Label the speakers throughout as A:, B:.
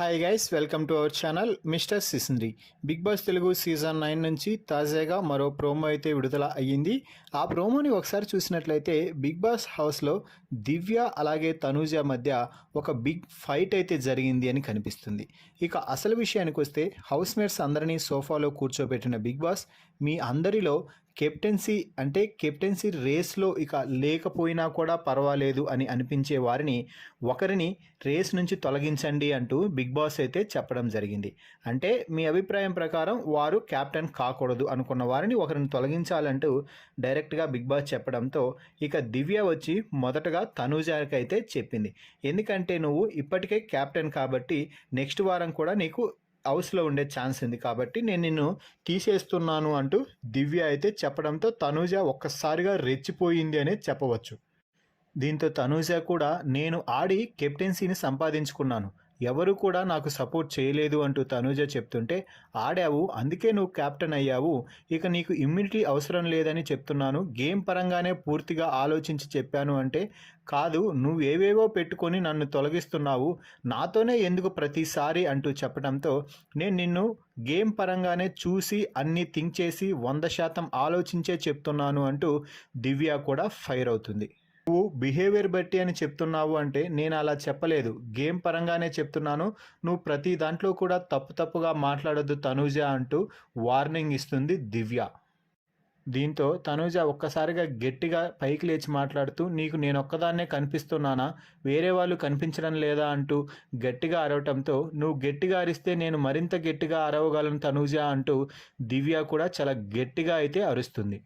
A: Hi guys, welcome to our channel mister Sisindri. Bigg Boss Telugu season 9 నుంచి తాజాగా మరో promo అయితే విడుదల అయ్యింది. ఆ ప్రోమోని ఒకసారి చూసినట్లయితే బిగ్ బాస్ హౌస్లో దివ్య అలాగే తనూజ మధ్య ఒక బిగ్ ఫైట్ అయితే జరిగింది అని కనిపిస్తుంది. ఇక అసలు విషయానికి వస్తే హౌస్ మేట్స్ అందరినీ సోఫాలో కూర్చోబెట్టిన బిగ్ బాస్ మీ అందరిలో కెప్టెన్సీ రేస్లో ఇక లేకపోయినా కూడా పర్వాలేదు అని అనిపించే వారిని ఒకరిని రేస్ నుంచి తొలగించండి అంటూ బిగ్ బాస్ అయితే చెప్పడం జరిగింది. అంటే మీ అభిప్రాయం ప్రకారం వారు కెప్టెన్ కాకూడదు అనుకున్న వారిని ఒకరిని తొలగించాలంటూ డైరెక్ట్గా బిగ్ బాస్ చెప్పడంతో ఇక దివ్య వచ్చి మొదటగా తనూజకి అయితే చెప్పింది. ఎందుకంటే నువ్వు ఇప్పటికే కెప్టెన్ కాబట్టి నెక్స్ట్ వారం కూడా నీకు హౌస్లో ఉండే ఛాన్స్ ఉంది కాబట్టి నేను నిన్ను తీసేస్తున్నాను అంటూ దివ్య అయితే చెప్పడంతో తనూజ ఒక్కసారిగా రెచ్చిపోయింది అనే చెప్పవచ్చు. దీంతో తనూజ కూడా నేను ఆడి కెప్టెన్సీని సంపాదించుకున్నాను, ఎవరు కూడా నాకు సపోర్ట్ చేయలేదు అంటూ తనూజ చెప్తుంటే, ఆడావు అందుకే నువ్వు కెప్టెన్ అయ్యావు, ఇక నీకు ఇమ్యూనిటీ అవసరం లేదని చెప్తున్నాను, గేమ్ పరంగానే పూర్తిగా ఆలోచించి చెప్పాను అంటే, కాదు నువ్వు ఏవేవో పెట్టుకొని నన్ను తొలగిస్తున్నావు, నాతోనే ఎందుకు ప్రతిసారి అంటూ చెప్పడంతో, నేను నిన్ను గేమ్ పరంగానే చూసి అన్నీ థింక్ చేసి 100% ఆలోచించే చెప్తున్నాను అంటూ దివ్య కూడా ఫైర్ అవుతుంది. నువ్వు బిహేవియర్ బట్టి అని చెప్తున్నావు అంటే నేను అలా చెప్పలేదు, గేమ్ పరంగానే చెప్తున్నాను, నువ్వు ప్రతి దాంట్లో కూడా తప్పుగా మాట్లాడొద్దు తనూజ అంటూ వార్నింగ్ ఇస్తుంది దివ్య. దీంతో తనూజ ఒక్కసారిగా గట్టిగా పైకి లేచి మాట్లాడుతూ, నీకు నేనొక్కదాన్నే కనిపిస్తున్నానా, వేరే వాళ్ళు కనిపించడం లేదా అంటూ గట్టిగా అరవటంతో, నువ్వు గట్టిగా అరిస్తే నేను మరింత గట్టిగా అరవగలను తనూజ అంటూ దివ్య కూడా చాలా గట్టిగా అయితే అరుస్తుంది.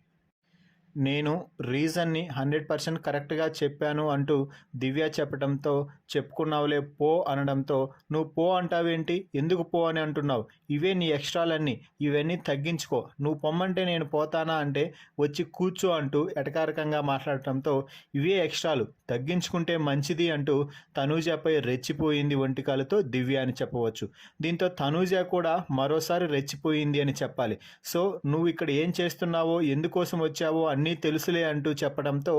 A: నేను రీజన్ని 100% కరెక్ట్గా చెప్పాను అంటూ దివ్య చెప్పడంతో, చెప్పుకున్నావులే పో అనడంతో, నువ్వు పో అంటావేంటి, ఎందుకు పో అని అంటున్నావు, ఇవే నీ ఎక్స్ట్రాలన్నీ, ఇవన్నీ తగ్గించుకో, నువ్వు పొమ్మంటే నేను పోతానా అంటే వచ్చి కూర్చో అంటూ ఎటకారకంగా మాట్లాడటంతో, ఇవే ఎక్స్ట్రాలు తగ్గించుకుంటే మంచిది అంటూ తనూజపై రెచ్చిపోయింది ఒంటికాలతో దివ్య అని చెప్పవచ్చు. దీంతో తనూజ కూడా మరోసారి రెచ్చిపోయింది అని చెప్పాలి. సో నువ్వు ఇక్కడ ఏం చేస్తున్నావో, ఎందుకోసం వచ్చావో అన్నీ తెలుసులే అంటూ చెప్పడంతో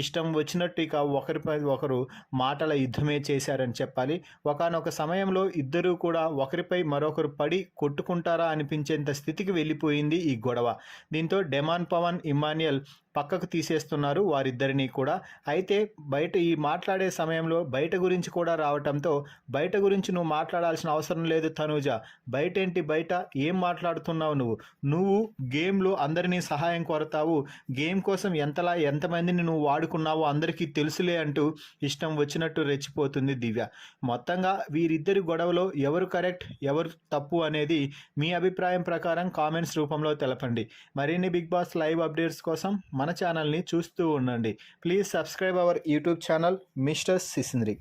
A: ఇష్టం వచ్చినట్టు ఇక ఒకరిపై ఒకరు మాటల యుద్ధమే చేశారని చెప్పాలి. ఒకానొక సమయంలో ఇద్దరూ కూడా ఒకరిపై మరొకరు పడి కొట్టుకుంటారా అనిపించేంత స్థితికి వెళ్ళిపోయింది ఈ గొడవ. దీంతో డెమాన్ పవన్ ఇమాన్యుయల్ పక్కకు తీసేస్తున్నారు వారిద్దరినీ కూడా. అయితే బయట ఈ మాట్లాడే సమయంలో బయట గురించి కూడా రావటంతో, బయట గురించి నువ్వు మాట్లాడాల్సిన అవసరం లేదు తనూజ, బయట ఏం మాట్లాడుతున్నావు, నువ్వు గేమ్లో అందరినీ సహాయం కోరతావు, గేమ్ కోసం ఎంతమందిని నువ్వు వాడుకున్నావో అందరికీ తెలుసులే అంటూ ఇష్టం వచ్చినట్టు రెచ్చిపోతుంది దివ్య. మొత్తంగా వీరిద్దరి గొడవలో ఎవరు కరెక్ట్ ఎవరు తప్పు అనేది మీ అభిప్రాయం ప్రకారం కామెంట్స్ రూపంలో తెలపండి. మరిన్ని బిగ్ బాస్ లైవ్ అప్డేట్స్ కోసం మన ఛానల్ని చూస్తూ ఉండండి. Please subscribe our YouTube channel mister సిసింద్రి.